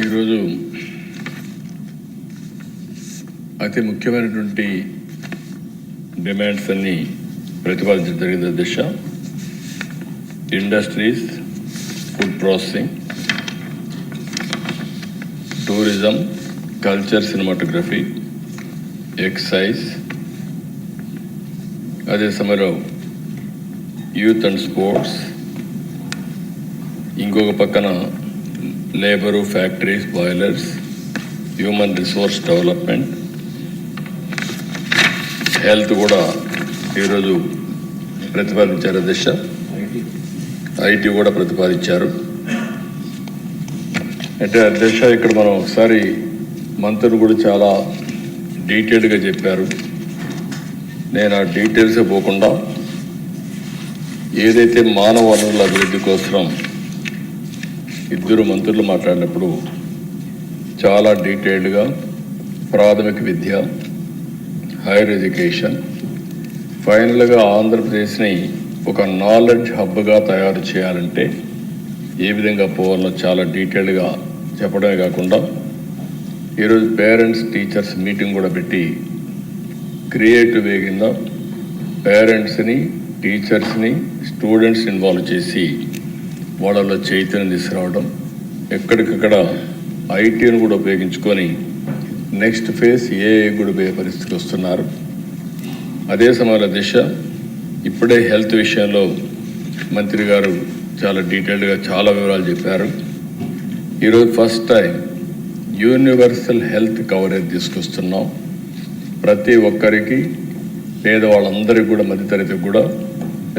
ఈరోజు అతి ముఖ్యమైనటువంటి డిమాండ్స్ అన్ని ప్రతిపాదించడం జరిగింది. దిశ industries, food processing, tourism, culture, cinematography, excise, అదే సమయంలో యూత్ అండ్ స్పోర్ట్స్, ఇంకొక పక్కన labour, factories, boilers, human resource development, health కూడా ఈరోజు ప్రతిపాదించారు. దిశ ఐటీ కూడా ప్రతిపాదించారు. అంటే అధ్యక్ష, ఇక్కడ మనం ఒకసారి మంత్రులు కూడా చాలా డీటెయిల్డ్గా చెప్పారు. నేను ఆ డీటెయిల్సే పోకుండా ఏదైతే మానవ వనరుల అభివృద్ధి కోసం ఇద్దరు మంత్రులు మాట్లాడినప్పుడు చాలా డీటెయిల్డ్గా ప్రాథమిక విద్య, హైయర్ ఎడ్యుకేషన్, ఫైనల్గా ఆంధ్రప్రదేశ్ని ఒక నాలెడ్జ్ హబ్గా తయారు చేయాలంటే ఏ విధంగా పోవాలో చాలా డీటెయిల్డ్గా చెప్పడమే కాకుండా ఈరోజు పేరెంట్స్ టీచర్స్ మీటింగ్ కూడా పెట్టి క్రియేటివ్ వే కింద పేరెంట్స్ని, టీచర్స్ని, స్టూడెంట్స్ ఇన్వాల్వ్ చేసి వాళ్ళలో చైతన్యం తీసుకురావడం, ఎక్కడికక్కడ ఐటీని కూడా ఉపయోగించుకొని నెక్స్ట్ ఫేజ్ ఏఐ కూడా పోయే పరిస్థితికి వస్తున్నారు. అదే సమయంలో దిశ ఇప్పుడే హెల్త్ విషయంలో మంత్రి గారు చాలా డీటెయిల్డ్గా చాలా వివరాలు చెప్పారు. ఈరోజు first time universal health coverage తీసుకొస్తున్నాం. ప్రతి ఒక్కరికి, పేదవాళ్ళందరికీ కూడా, మధ్యతరగతికి కూడా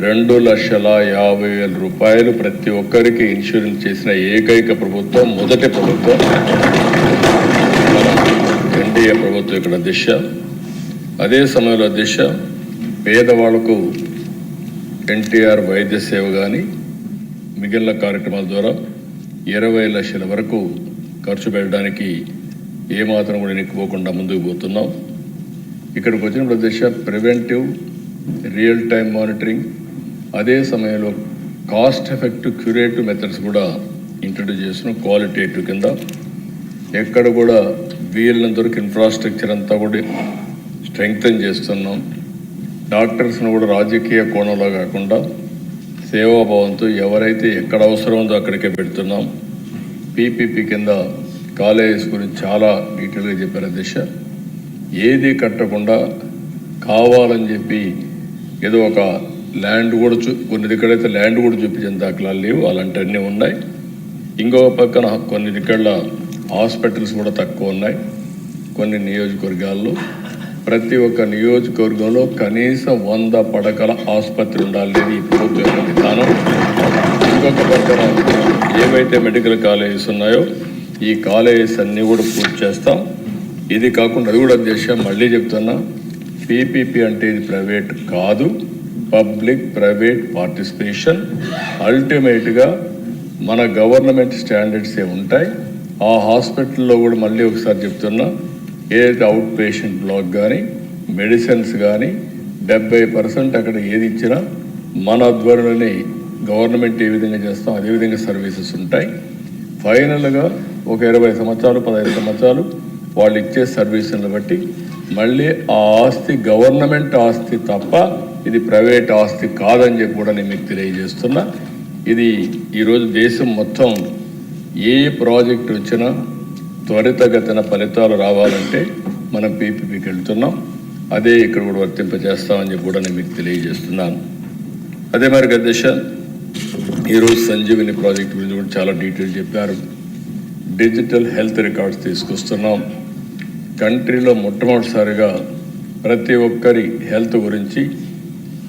2,50,000 రూపాయలు ప్రతి ఒక్కరికి ఇన్సూరెన్స్ చేసిన ఏకైక ప్రభుత్వం, మొదటి ప్రభుత్వం ఎన్డీఏ ప్రభుత్వం ఇక్కడ. దిశ అదే సమయంలో దిశ పేదవాళ్లకు ఎన్టీఆర్ వైద్య సేవ కానీ మిగిలిన కార్యక్రమాల ద్వారా 20 లక్షల వరకు ఖర్చు పెట్టడానికి ఏమాత్రం కూడా నెక్కిపోకుండా ముందుకు పోతున్నాం. ఇక్కడికి వచ్చినప్పుడు దిశ ప్రివెంటివ్, రియల్ టైం మానిటరింగ్, అదే సమయంలో కాస్ట్ ఎఫెక్టివ్ క్యూరేటివ్ మెథడ్స్ కూడా ఇంట్రడ్యూస్ చేస్తున్నాం. క్వాలిటేటివ్ కింద ఎక్కడ కూడా వీళ్ళంత వరకు ఇన్ఫ్రాస్ట్రక్చర్ అంతా కూడా స్ట్రెంగ్తన్ చేస్తున్నాం. డాక్టర్స్ను కూడా రాజకీయ కోణంలో కాకుండా సేవాభావంతో ఎవరైతే ఎక్కడ అవసరం ఉందో అక్కడికే పెడుతున్నాం. పీపీపీ కింద కాలేజెస్ గురించి చాలా డీటెయిల్గా చెప్పారు. దిశ ఏది కట్టకుండా కావాలని చెప్పి ఏదో ఒక ల్యాండ్ కూడా కొన్ని దిక్కడైతే ల్యాండ్ కూడా చూపించిన దాఖలాలు లేవు, అలాంటివన్నీ ఉన్నాయి. ఇంకొక పక్కన కొన్ని దిక్కల హాస్పిటల్స్ కూడా తక్కువ ఉన్నాయి. కొన్ని నియోజకవర్గాల్లో ప్రతి ఒక్క నియోజకవర్గంలో కనీసం 100 పడకల ఆసుపత్రి ఉండాలనేది ఈ ప్రభుత్వం యొక్క విధానం. ఇంకొక పక్కన ఏవైతే మెడికల్ కాలేజెస్ ఉన్నాయో ఈ కాలేజెస్ అన్నీ కూడా పూర్తి చేస్తాం. ఇది కాకుండా అది కూడా దేశం మళ్ళీ చెప్తున్నా, పీపీపీ అంటే ఇది ప్రైవేట్ కాదు, పబ్లిక్ ప్రైవేట్ పార్టిసిపేషన్. అల్టిమేట్గా మన గవర్నమెంట్ స్టాండర్డ్సే ఉంటాయి. ఆ హాస్పిటల్లో కూడా మళ్ళీ ఒకసారి చెప్తున్నా, ఏదైతే అవుట్ పేషెంట్ బ్లాక్ కానీ మెడిసిన్స్ కానీ 70% అక్కడ ఏది ఇచ్చినా మన ఆధ్వర్యంలోనే గవర్నమెంట్ ఏ విధంగా చేస్తాం అదేవిధంగా సర్వీసెస్ ఉంటాయి. ఫైనల్గా ఒక 20 సంవత్సరాలు 15 సంవత్సరాలు వాళ్ళు ఇచ్చే సర్వీసులను బట్టి మళ్ళీ ఆ ఆస్తి గవర్నమెంట్ ఆస్తి తప్ప ఇది ప్రైవేట్ ఆస్తి కాదని చెప్పి కూడా నేను మీకు తెలియజేస్తున్నా. ఇది ఈరోజు దేశం మొత్తం ఏ ప్రాజెక్ట్ వచ్చినా త్వరితగతిన ఫలితాలు రావాలంటే మనం పీపీపీకి వెళ్తున్నాం. అదే ఇక్కడ కూడా వర్తింపజేస్తామని చెప్పి కూడా నేను మీకు తెలియజేస్తున్నాను. అదే మరి గద్దేశ ఈరోజు సంజీవిని ప్రాజెక్ట్ గురించి కూడా చాలా డీటెయిల్ చెప్పారు. డిజిటల్ హెల్త్ రికార్డ్స్ తీసుకొస్తున్నాం. కంట్రీలో మొట్టమొదటిసారిగా ప్రతి ఒక్కరి హెల్త్ గురించి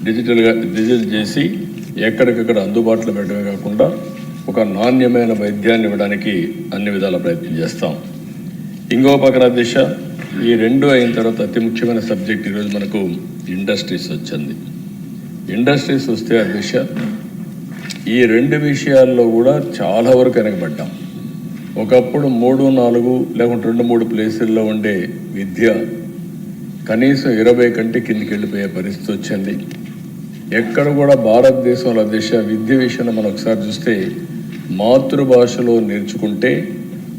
డిజిటల్ చేసి ఎక్కడికక్కడ అందుబాటులో పెట్టడమే కాకుండా ఒక నాణ్యమైన వైద్యాన్ని ఇవ్వడానికి అన్ని విధాల ప్రయత్నం చేస్తాం. ఇంకో పక్కన దిశ ఈ రెండు అయిన తర్వాత అతి ముఖ్యమైన సబ్జెక్ట్ ఈరోజు మనకు ఇండస్ట్రీస్ వచ్చింది. ఇండస్ట్రీస్ వస్తే ఆ దిశ ఈ రెండు విషయాల్లో కూడా చాలా వరకు వెనకబడ్డాం. ఒకప్పుడు 3-4 లేకుంటే 2-3 ప్లేసుల్లో ఉండే విద్య కనీసం 20 కంటే కిందికి వెళ్ళిపోయే పరిస్థితి వచ్చింది. ఎక్కడ కూడా భారతదేశంలో విద్య విషయంలో మనం ఒకసారి చూస్తే మాతృభాషలో నేర్చుకుంటే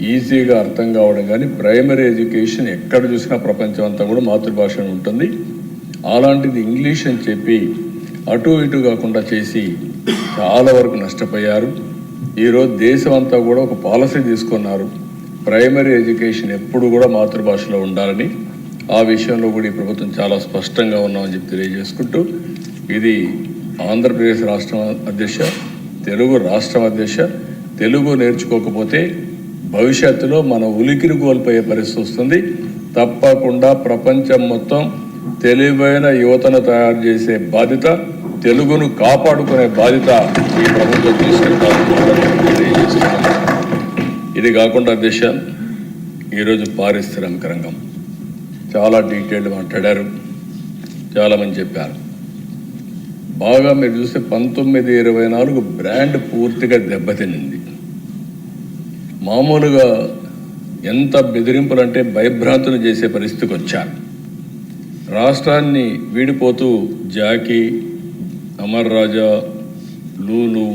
ఈజీగా అర్థం కావడం, కానీ ప్రైమరీ ఎడ్యుకేషన్ ఎక్కడ చూసినా ప్రపంచం అంతా కూడా మాతృభాష ఉంటుంది. అలాంటిది ఇంగ్లీష్ అని చెప్పి అటు ఇటు కాకుండా చేసి చాలా వరకు నష్టపోయారు. ఈరోజు దేశం అంతా కూడా ఒక పాలసీ తీసుకున్నారు, ప్రైమరీ ఎడ్యుకేషన్ ఎప్పుడు కూడా మాతృభాషలో ఉండాలని. ఆ విషయంలో కూడా ఈ ప్రభుత్వం చాలా స్పష్టంగా ఉన్నామని చెప్పి తెలియజేసుకుంటూ, ఇది ఆంధ్రప్రదేశ్ రాష్ట్రం అధ్యక్ష, తెలుగు రాష్ట్రం అధ్యక్ష, తెలుగు నేర్చుకోకపోతే భవిష్యత్తులో మన ఉలికిని కోల్పోయే పరిస్థితి వస్తుంది. తప్పకుండా ప్రపంచం మొత్తం తెలివైన యువతను తయారు చేసే బాధ్యత, తెలుగును కాపాడుకునే బాధ్యత ఈ ప్రభుత్వం తీసుకుంటారు. ఇది కాకుండా అధ్యక్ష, ఈరోజు పారిశ్రామిక రంగం చాలా డీటెయిల్డ్ మాట్లాడారు, చాలామంది చెప్పారు. బాగా మీరు చూస్తే 1924 బ్రాండ్ పూర్తిగా దెబ్బతినింది. మామూలుగా ఎంత బెదిరింపులు అంటే భయభ్రాంతులు చేసే పరిస్థితికి వచ్చారు. రాష్ట్రాన్ని వీడిపోతూ జాకీ, అమర్ రాజా, లూలు,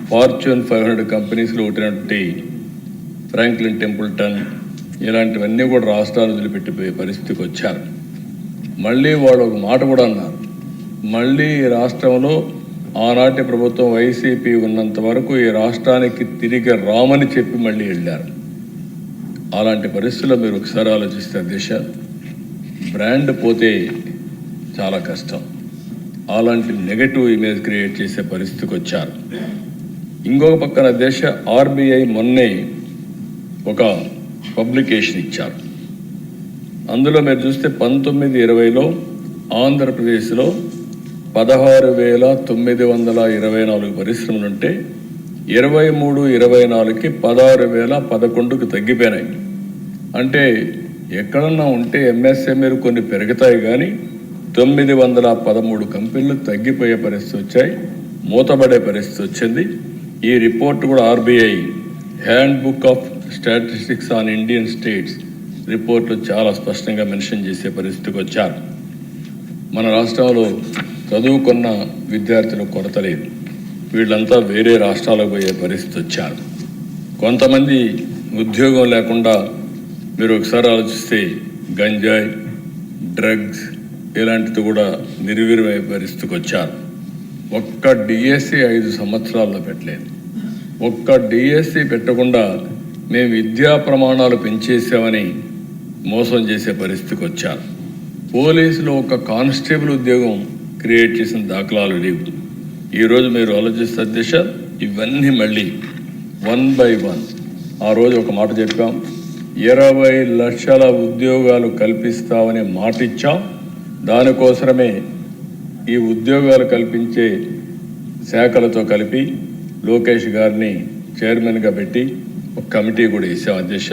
ఫార్చ్యూన్ 500 కంపెనీస్లో ఉంటున్నటువంటి ఫ్రాంక్లిన్ టెంపుల్టన్ ఇలాంటివన్నీ కూడా రాష్ట్రాలు వదిలిపెట్టిపోయే పరిస్థితికి వచ్చారు. మళ్ళీ వాళ్ళు ఒక మాట కూడా అన్నారు, మళ్ళీ రాష్ట్రంలో ఆనాటి ప్రభుత్వం వైసీపీ ఉన్నంత వరకు ఈ రాష్ట్రానికి తిరిగి రామని చెప్పి మళ్ళీ వెళ్ళారు. అలాంటి పరిస్థితుల్లో మీరు ఒకసారి ఆలోచిస్తే అధ్యక్ష, బ్రాండ్ పోతే చాలా కష్టం. అలాంటి నెగటివ్ ఇమేజ్ క్రియేట్ చేసే పరిస్థితికి వచ్చారు. ఇంకొక పక్కన అధ్యక్ష, ఆర్బీఐ మొన్నే ఒక పబ్లికేషన్ ఇచ్చారు. అందులో మీరు చూస్తే 1920లో ఆంధ్రప్రదేశ్లో 16,924 పరిశ్రమలుంటే 23-24కి 16,011కు తగ్గిపోయినాయి. అంటే ఎక్కడన్నా ఉంటే ఎంఎస్ఎంఈలు కొన్ని పెరుగుతాయి, కానీ 913 కంపెనీలు తగ్గిపోయే పరిస్థితి వచ్చాయి, మూతబడే పరిస్థితి వచ్చింది. ఈ రిపోర్ట్ కూడా RBI hand book of statistics on Indian states రిపోర్ట్లు చాలా స్పష్టంగా మెన్షన్ చేసే పరిస్థితికి వచ్చారు. మన రాష్ట్రంలో చదువుకున్న విద్యార్థులు కొరత లేదు, వీళ్ళంతా వేరే రాష్ట్రాలకు పోయే పరిస్థితి వచ్చారు. కొంతమంది ఉద్యోగం లేకుండా మీరు ఒకసారి ఆలోచిస్తే గంజాయి, డ్రగ్స్ ఇలాంటిది కూడా నిర్వీర్యమయ్యే పరిస్థితికి వచ్చారు. ఒక్క డిఎస్సి 5 సంవత్సరాల్లో పెట్టలేదు. ఒక్క డిఎస్సి పెట్టకుండా మేము విద్యా ప్రమాణాలు పెంచేసామని మోసం చేసే పరిస్థితికి వచ్చారు. పోలీసులు ఒక కానిస్టేబుల్ ఉద్యోగం క్రియేట్ చేసిన దాఖలాలు లేవు. ఈరోజు మీరు ఆలోచిస్తే దిశ ఇవన్నీ మళ్ళీ 1 by 1 ఆ రోజు ఒక మాట చెప్పాం, 20 లక్షల ఉద్యోగాలు కల్పిస్తామని మాట ఇచ్చాం. దానికోసమే ఈ ఉద్యోగాలు కల్పించే శాఖలతో కలిపి లోకేష్ గారిని చైర్మన్గా పెట్టి ఒక కమిటీ కూడా వేసాం అధ్యక్ష.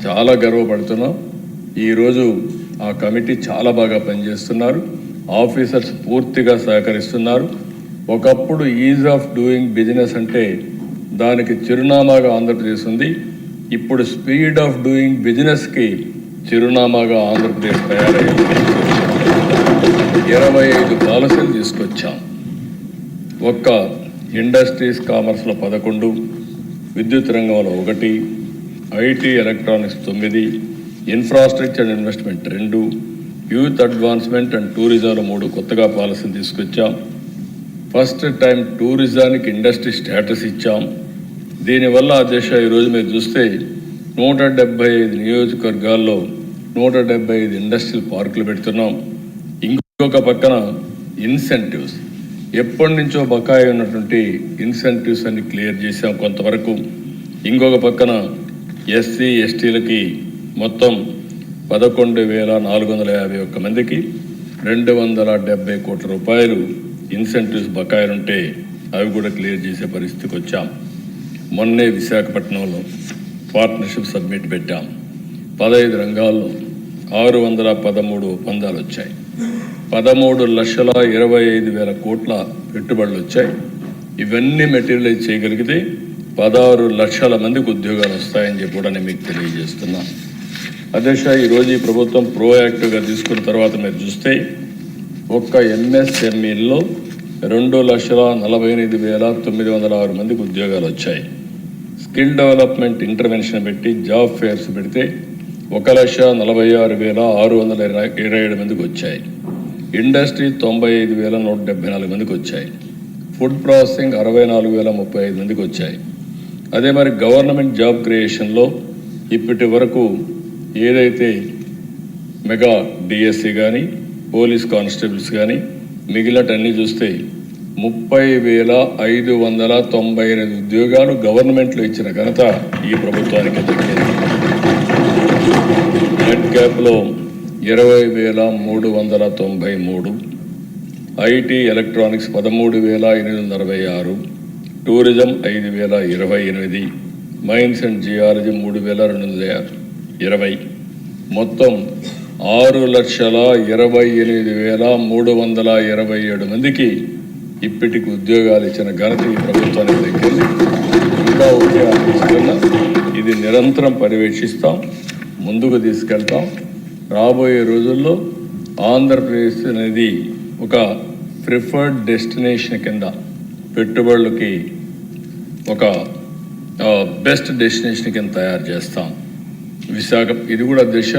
చాలా గర్వపడుతున్నాం. ఈరోజు ఆ కమిటీ చాలా బాగా పనిచేస్తున్నారు, ఆఫీసర్స్ పూర్తిగా సహకరిస్తున్నారు. ఒకప్పుడు ఈజ్ ఆఫ్ డూయింగ్ బిజినెస్ అంటే దానికి చిరునామాగా ఆంధ్రప్రదేశ్ ఉంది. ఇప్పుడు స్పీడ్ ఆఫ్ డూయింగ్ బిజినెస్కి చిరునామాగా ఆంధ్రప్రదేశ్ తయారైంది. 25 పాలసీలు తీసుకొచ్చాం. ఒక్క ఇండస్ట్రీస్ కామర్స్లో 11, విద్యుత్ రంగంలో 1, IT electronics 9, infrastructure and investment 2, youth advancement and టూరిజంలో 3 కొత్తగా పాలసీలు తీసుకొచ్చాం. ఫస్ట్ టైం టూరిజానికి ఇండస్ట్రీ స్టేటస్ ఇచ్చాం. దీనివల్ల అధ్యక్ష ఈరోజు మీరు చూస్తే 175 నియోజకవర్గాల్లో 175 ఇండస్ట్రియల్ పార్కులు పెడుతున్నాం. ఇంకొక పక్కన ఇన్సెంటివ్స్, ఎప్పటి నుంచో బకాయి ఉన్నటువంటి ఇన్సెంటివ్స్ అన్ని క్లియర్ చేసాం కొంతవరకు. ఇంకొక పక్కన ఎస్సీ ఎస్టీలకి మొత్తం 11,451 మందికి 270 కోట్ల రూపాయలు ఇన్సెంటివ్స్ బకాయిలు ఉంటే అవి కూడా క్లియర్ చేసే పరిస్థితికి వచ్చాం. మొన్నే విశాఖపట్నంలో పార్ట్నర్షిప్ సబ్మిట్ పెట్టాం. 15 రంగాల్లో 613 ఒప్పందాలు వచ్చాయి. 13,25,000 కోట్ల పెట్టుబడులు వచ్చాయి. ఇవన్నీ మెటీరియలైజ్ చేయగలిగితే 16 లక్షల మందికి ఉద్యోగాలు వస్తాయని చెప్పి కూడా నేను మీకు తెలియజేస్తున్నా. అధ్యక్ష, ఈరోజు ఈ ప్రభుత్వం ప్రోయాక్టివ్గా తీసుకున్న తర్వాత మీరు చూస్తే ఒక్క ఎంఎస్ఎంఈల్లో 2,48,906 మందికి ఉద్యోగాలు వచ్చాయి. స్కిల్ డెవలప్మెంట్ ఇంటర్వెన్షన్ పెట్టి జాబ్ ఫేర్స్ పెడితే 1,46,627 మందికి వచ్చాయి. ఇండస్ట్రీ 95,174 మందికి వచ్చాయి. ఫుడ్ ప్రాసెసింగ్ 64,035 మందికి వచ్చాయి. అదే మరి గవర్నమెంట్ జాబ్ క్రియేషన్లో ఇప్పటి వరకు ఏదైతే మెగా డిఎస్సి కానీ పోలీస్ కానిస్టేబుల్స్ కానీ మిగిలినటన్నీ చూస్తే 30,598 ఉద్యోగాలు గవర్నమెంట్లో ఇచ్చిన ఘనత ఈ ప్రభుత్వానికి దక్కింది. నెట్ గ్యాప్లో 20,393, IT electronics 13,866, tourism 5,028, mines and geology 3,220, మొత్తం 6,28,327 మందికి ఇప్పటికి ఉద్యోగాలు ఇచ్చిన ఘనత ఈ ప్రభుత్వానికి దక్కింది. ఇంకా ఒకే ఆలోచన, ఇది నిరంతరం పర్యవేక్షిస్తాం, ముందుకు తీసుకెళ్తాం. రాబోయే రోజుల్లో ఆంధ్రప్రదేశ్ అనేది ఒక ప్రిఫర్డ్ డెస్టినేషన్ కింద పెట్టుబడులకి ఒక బెస్ట్ డెస్టినేషన్ కింద తయారు చేస్తాం. విశాఖ ఇది కూడా దిశ.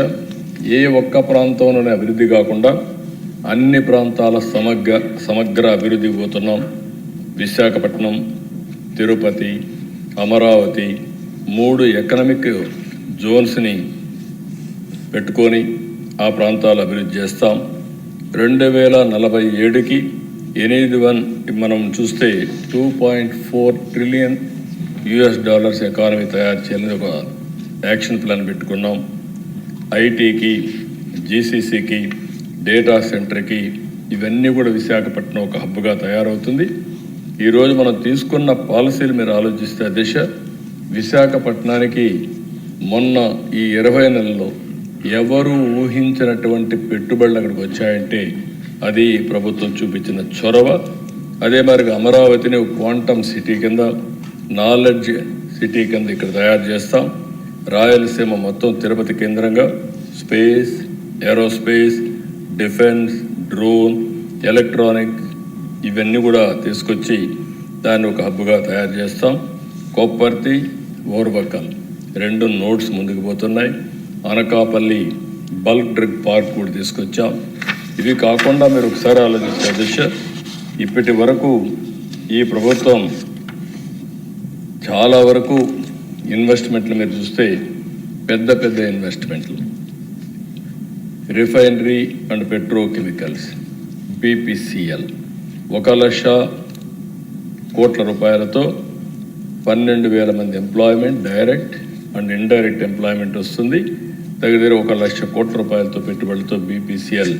ఏ ఒక్క ప్రాంతంలోనే అభివృద్ధి కాకుండా అన్ని ప్రాంతాల సమగ్ర అభివృద్ధి పోతున్నాం. విశాఖపట్నం, తిరుపతి, అమరావతి 3 ఎకనామిక్ జోన్స్ని పెట్టుకొని ఆ ప్రాంతాలు అభివృద్ధి చేస్తాం. 2047కి మనం చూస్తే $2.4 ట్రిలియన్ ఎకానమీ తయారు చేయాలని ఒక యాక్షన్ ప్లాన్ పెట్టుకున్నాం. ఐటీకి, జీసీసీకి, డేటా సెంటర్కి ఇవన్నీ కూడా విశాఖపట్నం ఒక హబ్గా తయారవుతుంది. ఈరోజు మనం తీసుకున్న పాలసీలు మీరు ఆలోచిస్తే దిశ, విశాఖపట్నానికి మొన్న ఈ 20 నెలల్లో ఎవరు ఊహించినటువంటి పెట్టుబడులు అక్కడికి వచ్చాయంటే అది ప్రభుత్వం చూపించిన చొరవ. అదే మరి అమరావతిని క్వాంటమ్ సిటీ కింద, నాలెడ్జ్ సిటీ కింద ఇక్కడ తయారు చేస్తాం. రాయలసీమ మొత్తం తిరుపతి కేంద్రంగా space, aerospace, defence, drone, electronic ఇవన్నీ కూడా తీసుకొచ్చి దాన్ని ఒక హబ్గా తయారు చేస్తాం. కొప్పర్తి, ఓర్వకల్ 2 నోడ్స్ ముందుకు పోతున్నాయి. అనకాపల్లి బల్క్ డ్రగ్ పార్క్ కూడా తీసుకొచ్చాం. ఇవి కాకుండా మీరు ఒకసారి ఆలోచిస్తే దిశ, ఇప్పటి వరకు ఈ ప్రభుత్వం చాలా వరకు ఇన్వెస్ట్మెంట్లు మీరు చూస్తే పెద్ద ఇన్వెస్ట్మెంట్లు, రిఫైనరీ అండ్ పెట్రోకెమికల్స్, BPCL 1,00,000 కోట్ల రూపాయలతో 12,000 మంది employment, direct and indirect employment వస్తుంది. దగ్గర 1,00,000 కోట్ల రూపాయలతో పెట్టుబడులతో BPCL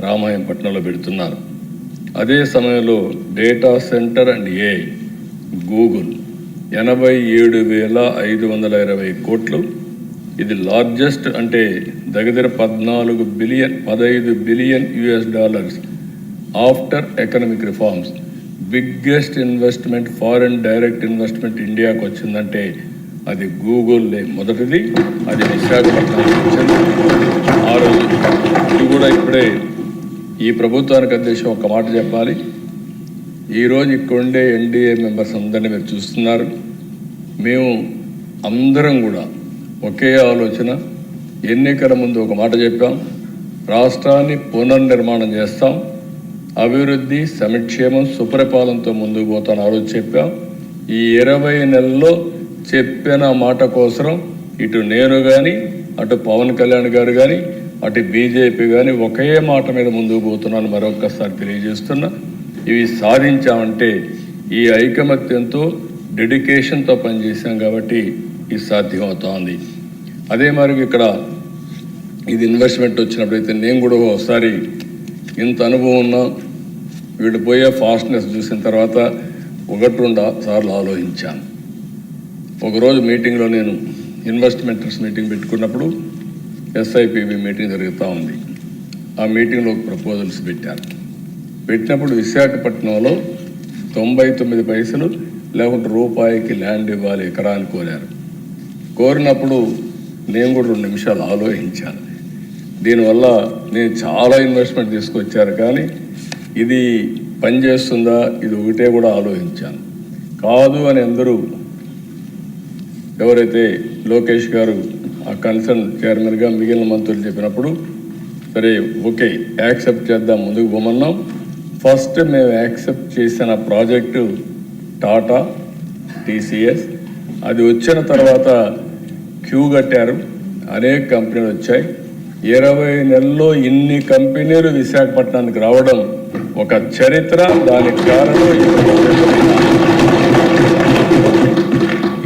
రామాయంపట్నంలో పెడుతున్నారు. అదే సమయంలో data centre and AI Google 87,520 కోట్లు. ఇది లార్జెస్ట్, అంటే దగ్గర $15 billion after economic reforms. Biggest investment, foreign direct investment ఇండియాకు వచ్చిందంటే అది గూగుల్లే మొదటిది. అది విశాఖపట్నానికి వచ్చింది. ఆ రోజు ఇది కూడా ఇప్పుడే ఈ ప్రభుత్వానికి అధ్యక్షుడు ఒక మాట చెప్పాలి. ఈరోజు ఇక్కడ ఉండే NDA మెంబర్స్ అందరినీ మీరు చూస్తున్నారు. మేము అందరం కూడా ఒకే ఆలోచన. ఎన్నికల ముందు ఒక మాట చెప్పాం, రాష్ట్రాన్ని పునర్నిర్మాణం చేస్తాం, అభివృద్ధి, సంక్షేమం, సుపరిపాలనతో ముందుకు పోతాను ఆలోచన చెప్పాం. ఈ 20 నెలల్లో చెప్పిన మాట కోసం ఇటు నేను కానీ, అటు పవన్ కళ్యాణ్ గారు కానీ, అటు బీజేపీ కానీ ఒకే మాట మీద ముందుకు పోతున్నాను మరొకసారి తెలియజేస్తున్నా. ఇవి సాధించామంటే ఈ ఐకమత్యంతో, డెడికేషన్తో పనిచేసాం కాబట్టి ఇది సాధ్యమవుతోంది. అదే మరి ఇక్కడ ఇది ఇన్వెస్ట్మెంట్ వచ్చినప్పుడైతే నేను కూడా ఒకసారి ఇంత అనుభవం ఉన్నా, వీడు పోయే ఫాస్ట్నెస్ చూసిన తర్వాత 1-2 సార్లు ఆలోచించాను. ఒకరోజు మీటింగ్లో నేను ఇన్వెస్ట్మెంటర్స్ మీటింగ్ పెట్టుకున్నప్పుడు SIPB మీటింగ్ జరుగుతూ ఉంది. ఆ మీటింగ్లో ప్రపోజల్స్ పెట్టినప్పుడు విశాఖపట్నంలో 99 పైసలు లేకుంటే రూపాయికి ల్యాండ్ ఇవ్వాలి ఎకరాన్ని కోరినప్పుడు నేను కూడా 2 నిమిషాలు ఆలోచించాను. దీనివల్ల నేను చాలా ఇన్వెస్ట్మెంట్ తీసుకొచ్చారు, కానీ ఇది పనిచేస్తుందా, ఇది ఒకటే కూడా ఆలోచించాను. కాదు అని అందరూ ఎవరైతే లోకేష్ గారు ఆ కన్సర్న్ చైర్మన్గా మిగిలిన మంత్రులు చెప్పినప్పుడు సరే ఓకే యాక్సెప్ట్ చేద్దాం ముందుకు పోమన్నాం. ఫస్ట్ మేము యాక్సెప్ట్ చేసిన ప్రాజెక్టు టాటా టీసీఎస్. అది వచ్చిన తర్వాత క్యూ కట్టారు, అనేక కంపెనీలు వచ్చాయి. 20 నెలల్లో ఇన్ని కంపెనీలు విశాఖపట్నానికి రావడం ఒక చరిత్ర. దానికి కారణం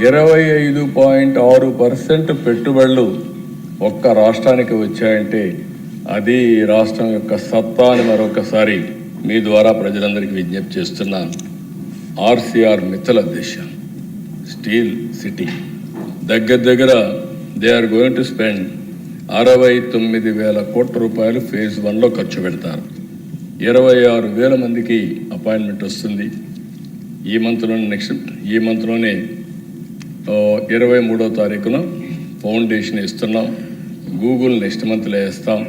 25.6% పెట్టుబడులు ఒక్క రాష్ట్రానికి వచ్చాయంటే అది రాష్ట్రం యొక్క సత్తా అని మరొకసారి మీ ద్వారా ప్రజలందరికీ విజ్ఞప్తి చేస్తున్నాను. ఆర్సీఆర్ మిత్తల దిశ స్టీల్ సిటీ దగ్గర they are going to spend 69,000 కోట్ల రూపాయలు ఫేజ్ 1లో ఖర్చు పెడతారు. 26,000 మందికి అపాయింట్మెంట్ వస్తుంది. ఈ మంత్లోనే 23వ తారీఖున ఫౌండేషన్ ఇస్తున్నాం. గూగుల్ నెక్స్ట్ మంత్లో వేస్తాం.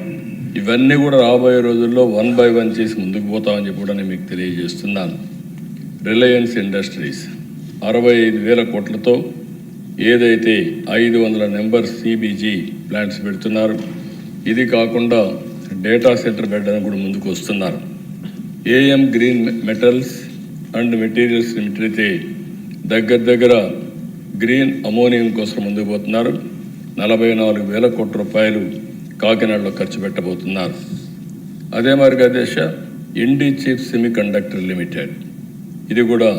ఇవన్నీ కూడా రాబోయే రోజుల్లో 1 by 1 చేసి ముందుకు పోతామని చెప్పి కూడా నేను మీకు తెలియజేస్తున్నాను. రిలయన్స్ ఇండస్ట్రీస్ 65,000 కోట్లతో ఏదైతే 500 నెంబర్ CBG ప్లాంట్స్ పెడుతున్నారు. ఇది కాకుండా డేటా సెంటర్ పెట్టడానికి కూడా ముందుకు వస్తున్నారు. AM green metals and materials limited అయితే దగ్గర గ్రీన్ అమోనియం కోసం ముందుకు పోతున్నారు. 44,000 కోట్ల రూపాయలు కాకినాడలో ఖర్చు పెట్టబోతున్నారు. అదే మరిగా దేశ ఇండి చిప్ సెమీ కండక్టర్ లిమిటెడ్ ఇది కూడా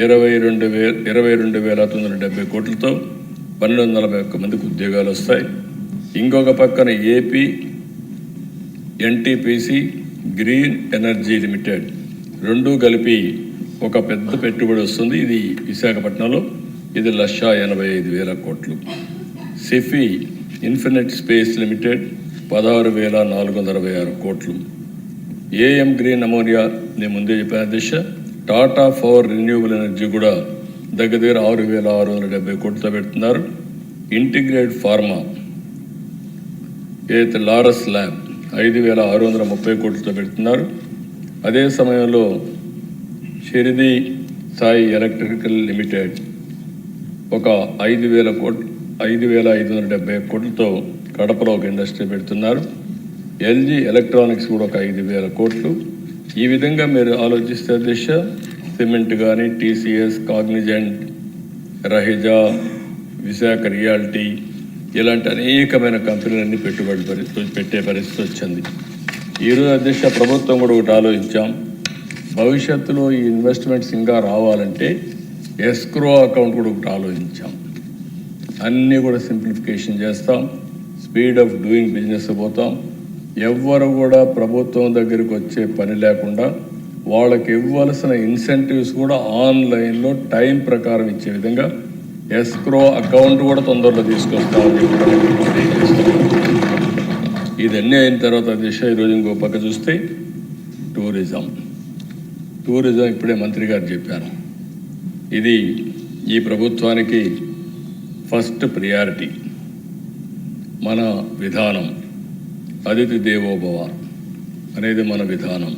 22,970 కోట్లతో 1,241 మందికి ఉద్యోగాలు వస్తాయి. ఇంకొక పక్కన AP NTPC green energy limited రెండు కలిపి ఒక పెద్ద పెట్టుబడి వస్తుంది. ఇది విశాఖపట్నంలో ఇది 1,85,000 కోట్లు. సిఫీ ఇన్ఫినిట్ స్పేస్ లిమిటెడ్ 16,466 కోట్లు. AM గ్రీన్ అమోనియా నేను ముందే చెప్పిన దిశ. టాటా పవర్ రెన్యూవబుల్ ఎనర్జీ కూడా దగ్గర 6,670 కోట్లతో పెడుతున్నారు. ఇంటిగ్రేట్ ఫార్మా ఏదైతే లారస్ ల్యాబ్ 5,630 కోట్లతో పెడుతున్నారు. అదే సమయంలో షిరిడి సాయి ఎలక్ట్రికల్ లిమిటెడ్ ఒక 5,570 కోట్లతో కడపలో ఒక ఇండస్ట్రీ పెడుతున్నారు. LG ఎలక్ట్రానిక్స్ కూడా ఒక 5,000 కోట్లు. ఈ విధంగా మీరు ఆలోచిస్తే దిశ సిమెంట్ కానీ TCS, కాగ్నిజెంట్, రహిజా, విశాఖ రియాలిటీ ఇలాంటి అనేకమైన కంపెనీలన్నీ పెట్టుబడి పెట్టే పరిస్థితి వచ్చింది. ఈరోజు అధ్యక్ష ప్రభుత్వం కూడా ఒకటి ఆలోచించాం. భవిష్యత్తులో ఈ ఇన్వెస్ట్మెంట్స్ ఇంకా రావాలంటే ఎస్క్రో అకౌంట్ కూడా ఒకటి ఆలోచించాం. అన్నీ కూడా సింప్లిఫికేషన్ చేస్తాం. స్పీడ్ ఆఫ్ డూయింగ్ బిజినెస్ పోతాం. ఎవ్వరు కూడా ప్రభుత్వం దగ్గరికి వచ్చే పని లేకుండా వాళ్ళకి ఇవ్వాల్సిన ఇన్సెంటివ్స్ కూడా ఆన్లైన్లో టైం ప్రకారం ఇచ్చే విధంగా ఎస్క్రో అకౌంట్ కూడా తొందరలో తీసుకొస్తామని ఇదన్నీ అయిన తర్వాత దిశ ఈరోజు ఇంకో పక్క చూస్తే టూరిజం ఇప్పుడే మంత్రి గారు చెప్పారు. ఇది ఈ ప్రభుత్వానికి ఫస్ట్ ప్రియారిటీ. మన విధానం అతిథి దేవోభవ అనేది మన విధానం.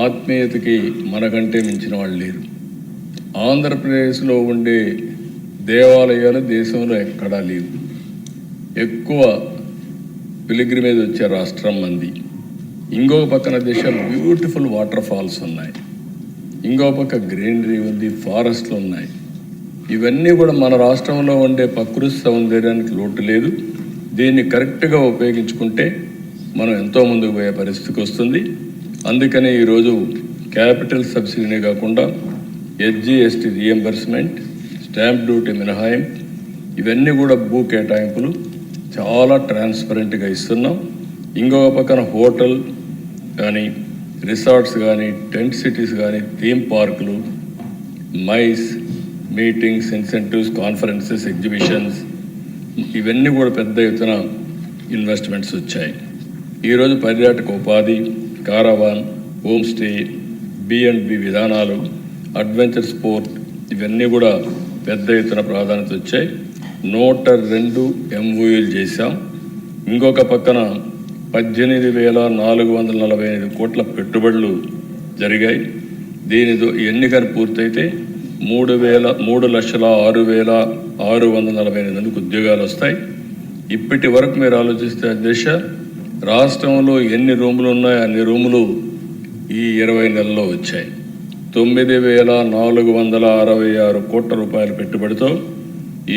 ఆత్మీయతకి మనకంటే మించిన వాళ్ళు లేరు. ఆంధ్రప్రదేశ్లో ఉండే దేవాలయాలు దేశంలో ఎక్కడా లేవు. ఎక్కువ పిలిగ్రిమేజ్ వచ్చే రాష్ట్రం మంది. ఇంకొక పక్కన దేశం బ్యూటిఫుల్ వాటర్ ఫాల్స్ ఉన్నాయి. ఇంకో పక్క గ్రీనరీ ఉంది, ఫారెస్ట్లు ఉన్నాయి. ఇవన్నీ కూడా మన రాష్ట్రంలో ఉండే ప్రకృతి సౌందర్యానికి లోటు లేదు. దీన్ని కరెక్ట్గా ఉపయోగించుకుంటే మనం ఎంతో ముందుకు పోయే పరిస్థితికి వస్తుంది. అందుకనే ఈరోజు క్యాపిటల్ సబ్సిడీనే కాకుండా SGST రియంబర్స్మెంట్, స్టాంప్ డ్యూటీ మినహాయింపు ఇవన్నీ కూడా భూ కేటాయింపులు చాలా ట్రాన్స్పరెంట్గా ఇస్తున్నాం. ఇంకొక పక్కన హోటల్ కానీ, రిసార్ట్స్ కానీ, టెంట్ సిటీస్ కానీ, థీమ్ పార్కులు, MICE, meetings, incentives, conferences, exhibitions ఇవన్నీ కూడా పెద్ద ఎత్తున ఇన్వెస్ట్మెంట్స్ వచ్చాయి. ఈరోజు పర్యాటక ఉపాధి, కారవాన్, హోమ్ స్టే, B&B విధానాలు, అడ్వెంచర్ స్పోర్ట్ ఇవన్నీ కూడా పెద్ద ఎత్తున ప్రాధాన్యత వచ్చాయి. 102 MOUలు చేశాం. ఇంకొక పక్కన 18,445 కోట్ల పెట్టుబడులు జరిగాయి. దీనితో ఎన్నికలు పూర్తయితే 3,06,000 648 మందికి ఉద్యోగాలు వస్తాయి. ఇప్పటి వరకు మీరు ఆలోచిస్తే అధ్యక్ష, రాష్ట్రంలో ఎన్ని రూములు ఉన్నాయో అన్ని రూములు ఈ 20 నెలల్లో వచ్చాయి. 9,466 కోట్ల రూపాయల పెట్టుబడితో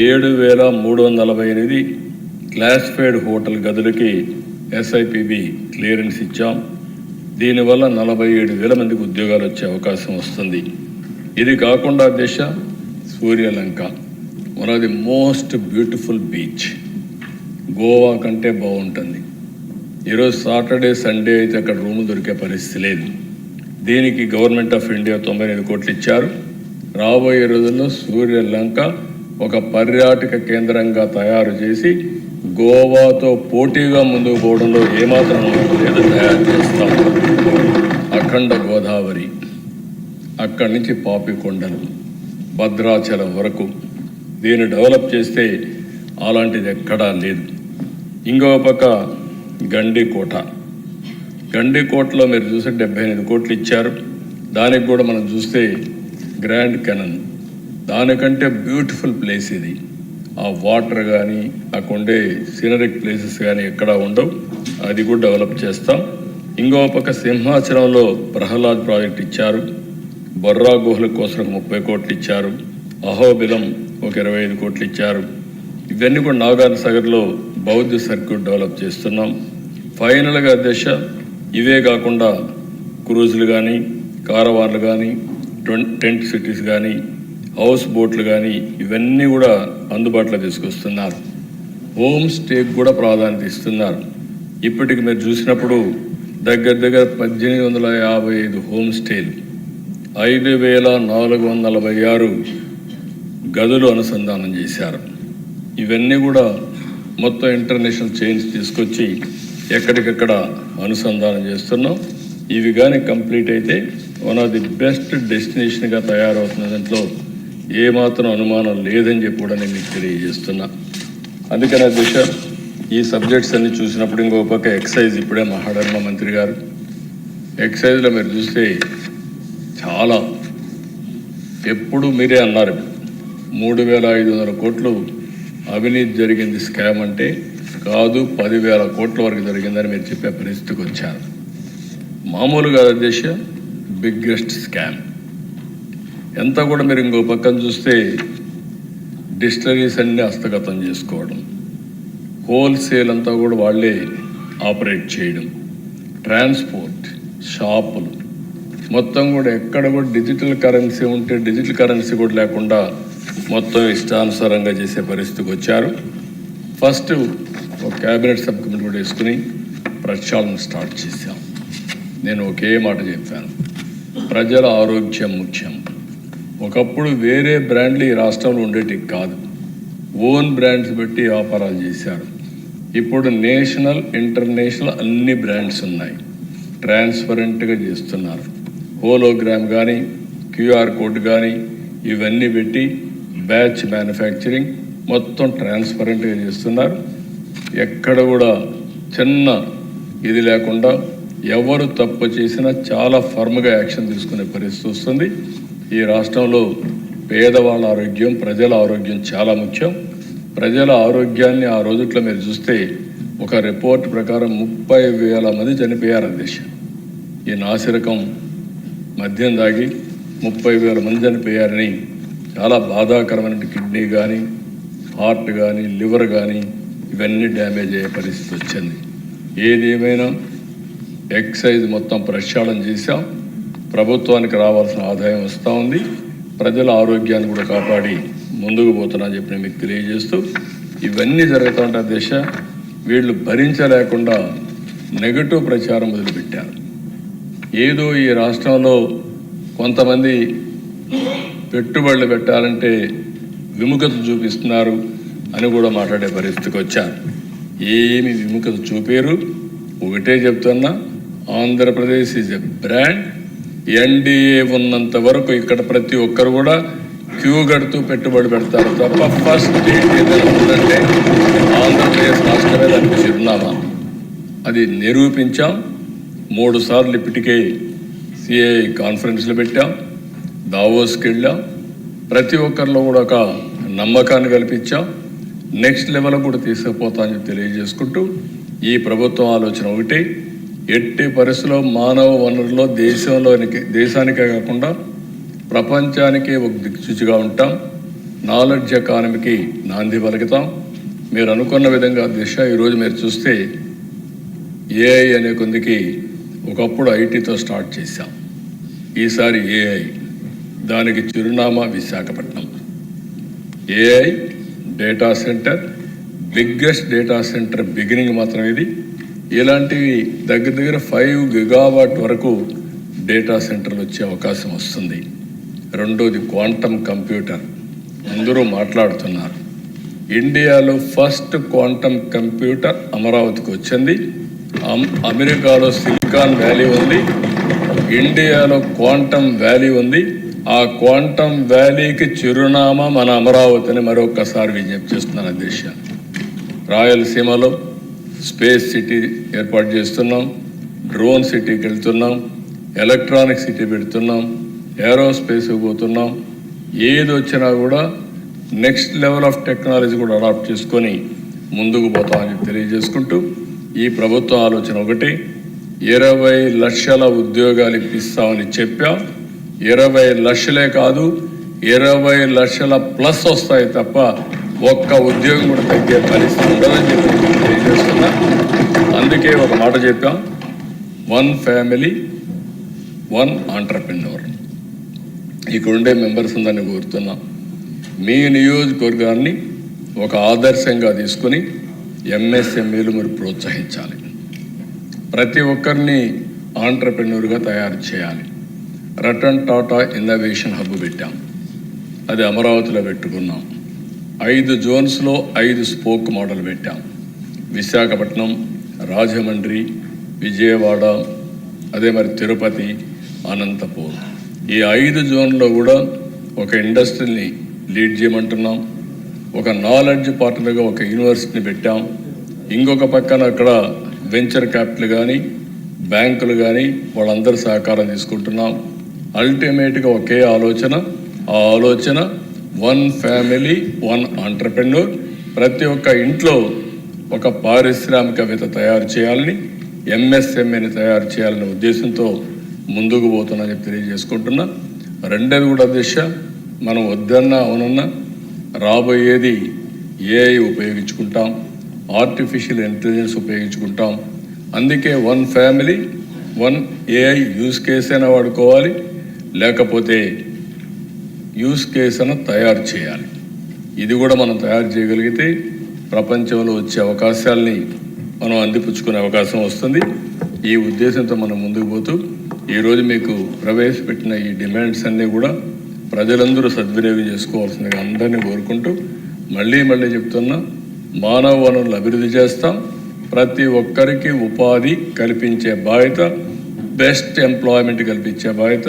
7,348 క్లాసిఫైడ్ హోటల్ గదులకి SIPB క్లియరెన్స్ ఇచ్చాం. దీనివల్ల 47,000 మందికి ఉద్యోగాలు వచ్చే అవకాశం వస్తుంది. ఇది కాకుండా దేశ Suryalanka one of the most beautiful beach, Goa కంటే బాగుంటుంది. ఈరోజు సాటర్డే సండే అయితే అక్కడ రూములు దొరికే పరిస్థితి లేదు. దీనికి గవర్నమెంట్ ఆఫ్ ఇండియా 95 కోట్లు ఇచ్చారు. రాబోయే రోజుల్లో సూర్యలంక ఒక పర్యాటక కేంద్రంగా తయారు చేసి గోవాతో పోటీగా ముందుకు పోవడంలో ఏమాత్రం లేదు తయారు చేస్తాం. అఖండ గోదావరి, అక్కడి నుంచి పాపికొండలు, భద్రాచలం వరకు దీన్ని డెవలప్ చేస్తే అలాంటిది ఎక్కడా లేదు. ఇంకో పక్క గండికోటలో మీరు చూస్తే 75 కోట్లు ఇచ్చారు. దానికి కూడా మనం చూస్తే గ్రాండ్ కెనన్, దానికంటే బ్యూటిఫుల్ ప్లేస్ ఇది. ఆ వాటర్ కానీ అక్కడే సీనరిక్ ప్లేసెస్ కానీ ఎక్కడా ఉండవు. అది కూడా డెవలప్ చేస్తాం. ఇంకో పక్క సింహాచలంలో ప్రహ్లాద్ ప్రాజెక్ట్ ఇచ్చారు. బొర్రా గుహల కోసం 30 కోట్లు ఇచ్చారు. అహోబిలం ఒక 25 కోట్లు ఇచ్చారు. ఇవన్నీ కూడా నాగార్జునసాగర్లో బౌద్ధ సర్క్యూట్ డెవలప్ చేస్తున్నాం. ఫైనల్గా దశ ఇవే కాకుండా క్రూజులు కానీ, కారవాన్లు కానీ, టెంట్ సిటీస్ కానీ, హౌస్ బోట్లు కానీ ఇవన్నీ కూడా అందుబాటులో తీసుకొస్తున్నారు. హోమ్ స్టేకి కూడా ప్రాధాన్యత ఇస్తున్నారు. ఇప్పటికి మీరు చూసినప్పుడు దగ్గర 1855 హోమ్ స్టేలు, 5,446 గదులు అనుసంధానం చేశారు. ఇవన్నీ కూడా మొత్తం ఇంటర్నేషనల్ చైన్స్ తీసుకొచ్చి ఎక్కడికక్కడ అనుసంధానం చేస్తున్నాం. ఇవి కానీ కంప్లీట్ అయితే వన్ ఆఫ్ ది బెస్ట్ డెస్టినేషన్గా తయారవుతున్న దాంట్లో ఏమాత్రం అనుమానం లేదని చెప్పి కూడా నేను మీకు తెలియజేస్తున్నా. అందుకని అధ్యక్ష, ఈ సబ్జెక్ట్స్ అన్ని చూసినప్పుడు ఇంకో పక్క ఎక్సైజ్ ఇప్పుడే మాట్లాడారు మా మంత్రి గారు. ఎక్సైజ్లో మీరు చూస్తే చాలా ఎప్పుడు మీరే అన్నారు 3,500 కోట్లు అవినీతి జరిగింది స్కామ్ అంటే, కాదు 10,000 కోట్ల వరకు జరిగిందని మీరు చెప్పే పరిస్థితికి వచ్చారు. మామూలుగా అధ్యక్ష బిగ్గెస్ట్ స్కామ్ ఎంత కూడా మీరు ఇంకో పక్కన చూస్తే డిస్టరీస్ అన్నీ హస్తగతం చేసుకోవడం, హోల్సేల్ అంతా కూడా వాళ్ళే ఆపరేట్ చేయడం, ట్రాన్స్పోర్ట్, షాపులు మొత్తం కూడా ఎక్కడ కూడా డిజిటల్ కరెన్సీ ఉంటే డిజిటల్ కరెన్సీ కూడా లేకుండా మొత్తం ఇష్టానుసారంగా చేసే పరిస్థితికి వచ్చారు. ఫస్ట్ ఒక క్యాబినెట్ సబ్ కమిటీ కూడా వేసుకుని ప్రక్షాళన స్టార్ట్ చేశాం. నేను ఒకే మాట చెప్పాను, ప్రజల ఆరోగ్యం ముఖ్యం. ఒకప్పుడు వేరే బ్రాండ్లు ఈ రాష్ట్రంలో ఉండేటివి కాదు, ఓన్ బ్రాండ్స్ పెట్టి వ్యాపారాలు చేశారు. ఇప్పుడు నేషనల్, ఇంటర్నేషనల్ అన్ని బ్రాండ్స్ ఉన్నాయి. ట్రాన్స్పరెంట్గా చేస్తున్నారు. హోలోగ్రామ్ కానీ, QR కోడ్ కానీ ఇవన్నీ పెట్టి బ్యాచ్ మ్యానుఫ్యాక్చరింగ్ మొత్తం ట్రాన్స్పరెంట్గా చేస్తున్నారు. ఎక్కడ కూడా చిన్న ఇది లేకుండా ఎవరు తప్పు చేసినా చాలా ఫర్మ్గా యాక్షన్ తీసుకునే పరిస్థితి వస్తుంది. ఈ రాష్ట్రంలో పేదవాళ్ళ ఆరోగ్యం, ప్రజల ఆరోగ్యం చాలా ముఖ్యం. ప్రజల ఆరోగ్యాన్ని ఆ రోజుట్లో మీరు చూస్తే ఒక రిపోర్ట్ ప్రకారం 30,000 మంది చనిపోయారు అధ్యక్ష. ఈ నాసిరకం మద్యం దాగి 30,000 మంది చనిపోయారని, చాలా బాధాకరమైన కిడ్నీ కానీ, హార్ట్ కానీ, లివర్ కానీ ఇవన్నీ డ్యామేజ్ అయ్యే పరిస్థితి వచ్చింది. ఏదేమైనా ఎక్సైజ్ మొత్తం ప్రక్షాళన చేశాం. ప్రభుత్వానికి రావాల్సిన ఆదాయం వస్తూ ఉంది. ప్రజల ఆరోగ్యాన్ని కూడా కాపాడి ముందుకు పోతున్నానని చెప్పి మీకు తెలియజేస్తూ, ఇవన్నీ జరుగుతూ ఉంటే దేశ వీళ్ళు భరించలేకుండా నెగటివ్ ప్రచారం మొదలుపెట్టారు. ఏదో ఈ రాష్ట్రంలో కొంతమంది పెట్టుబడులు పెట్టాలంటే విముఖత చూపిస్తున్నారు అని కూడా మాట్లాడే పరిస్థితికి వచ్చారు. ఏమి విముఖత చూపారు. ఒకటే చెప్తున్నా, Andhra Pradesh is a brand. NDA ఉన్నంత వరకు ఇక్కడ ప్రతి ఒక్కరు కూడా క్యూ కడుతూ పెట్టుబడి పెడతారు తప్ప ఫస్ట్ ఏదైనా ఉందంటే ఆంధ్రప్రదేశ్ రాష్ట్రమే దానికి చిరునామా. అది నిరూపించాం. 3 సార్లు ఇప్పటికే CAI కాన్ఫరెన్స్లు పెట్టాం, దావోస్కి వెళ్ళాం. ప్రతి ఒక్కరిలో కూడా ఒక నమ్మకాన్ని కల్పించాం. నెక్స్ట్ లెవెల్ కూడా తీసుకుపోతామని తెలియజేసుకుంటూ ఈ ప్రభుత్వం ఆలోచన ఒకటి, ఎట్టి పరిస్థితుల్లో మానవ వనరుల్లో దేశానికే కాకుండా ప్రపంచానికి ఒక దిక్సూచిగా ఉంటాం. నాలెడ్జ్ ఎకానమీకి నాంది పలుకుతాం. మీరు అనుకున్న విధంగా దిశ ఈరోజు మీరు చూస్తే ఏఐ అనే కొందికి ఒకప్పుడు ఐటీతో స్టార్ట్ చేశాం. ఈసారి ఏఐ, దానికి చిరునామా Visakhapatnam. AI data centre, biggest data centre beginning మాత్రం ఇది. ఇలాంటివి దగ్గర 5 గిగావాట్ వరకు డేటా సెంటర్లు వచ్చే అవకాశం వస్తుంది. రెండోది క్వాంటమ్ కంప్యూటర్, అందరూ మాట్లాడుతున్నారు. ఇండియాలో ఫస్ట్ క్వాంటమ్ కంప్యూటర్ అమరావతికి వచ్చింది. అమెరికాలో సిలికాన్ వ్యాలీ ఉంది, ఇండియాలో క్వాంటమ్ వ్యాలీ ఉంది. ఆ క్వాంటమ్ వ్యాలీకి చిరునామా మన అమరావతిని మరొకసారి విజ్ఞప్తి చేస్తున్నాను అధ్యక్ష. రాయలసీమలో స్పేస్ సిటీ ఏర్పాటు చేస్తున్నాం, డ్రోన్ సిటీకి వెళ్తున్నాం, ఎలక్ట్రానిక్ సిటీ పెడుతున్నాం, ఏరోస్పేస్కి పోతున్నాం. ఏది వచ్చినా కూడా నెక్స్ట్ లెవెల్ ఆఫ్ టెక్నాలజీ కూడా అడాప్ట్ చేసుకొని ముందుకు పోతామని తెలియజేసుకుంటూ ఈ ప్రభుత్వం ఆలోచన ఒకటి, 20 లక్షల ఉద్యోగాలు ఇప్పిస్తామని చెప్పాం. 20 లక్షలే కాదు, 20 లక్షల ప్లస్ వస్తాయి తప్ప ఒక్క ఉద్యోగం కూడా తగ్గే పరిస్థితి ఉండదని చెప్పి తెలియజేస్తున్నా. అందుకే ఒక మాట చెప్పాం, 1 ఫ్యామిలీ 1 ఆంటర్‌ప్రెన్యూర్. ఇక్కడ ఉండే మెంబర్స్ అందరినీ కోరుతున్నాం, మీ నియోజకవర్గాన్ని ఒక ఆదర్శంగా తీసుకొని ఎంఎస్ఎంఈలు మీరు ప్రోత్సహించాలి. ప్రతి ఒక్కరిని ఆంటర్‌ప్రెన్యూర్గా తయారు చేయాలి. రతన్ టాటా ఇన్నోవేషన్ హబ్ పెట్టాం, అది అమరావతిలో పెట్టుకున్నాం. 5 జోన్స్లో 5 స్పోక్ మోడల్ పెట్టాం. విశాఖపట్నం, రాజమండ్రి, విజయవాడ, అదే మరి తిరుపతి, అనంతపూర్. ఈ 5 జోన్లో కూడా ఒక ఇండస్ట్రీని లీడ్ చేయమంటున్నాం. ఒక నాలెడ్జ్ పార్ట్నర్గా ఒక యూనివర్సిటీని పెట్టాం. ఇంకొక పక్కన అక్కడ వెంచర్ క్యాపిటల్ కానీ బ్యాంకులు కానీ వాళ్ళందరూ సహకారం తీసుకుంటున్నాం. అల్టిమేట్గా ఒకే ఆలోచన, ఆ ఆలోచన 1 ఫ్యామిలీ 1 ఆంటర్‌ప్రెన్యూర్. ప్రతి ఒక్క ఇంట్లో ఒక పారిశ్రామికవేత్త తయారు చేయాలని, ఎంఎస్ఎంఈని తయారు చేయాలనే ఉద్దేశంతో ముందుకు పోతున్నానని తెలియజేసుకుంటున్నా. రెండోది కూడా దిశ, మనం వద్దన్నా అవునన్నా రాబోయేది ఏఐ ఉపయోగించుకుంటాం, ఆర్టిఫిషియల్ ఇంటెలిజెన్స్ ఉపయోగించుకుంటాం. అందుకే 1 ఫ్యామిలీ 1 ఏఐ యూస్ కేస్ అయినా వాడుకోవాలి, లేకపోతే యూస్ కేస్ అయినా తయారు చేయాలి. ఇది కూడా మనం తయారు చేయగలిగితే ప్రపంచంలో వచ్చే అవకాశాలని మనం అందిపుచ్చుకునే అవకాశం వస్తుంది. ఈ ఉద్దేశంతో మనం ముందుకు పోతూ ఈరోజు మీకు ప్రవేశపెట్టిన ఈ డిమాండ్స్ అన్నీ కూడా ప్రజలందరూ సద్వినియోగం చేసుకోవాల్సిందిగా అందరినీ కోరుకుంటూ మళ్ళీ చెప్తున్నా, మానవ వనరులు అభివృద్ధి చేస్తాం. ప్రతి ఒక్కరికి ఉపాధి కల్పించే బాధ్యత, బెస్ట్ ఎంప్లాయ్మెంట్ కల్పించే బాధ్యత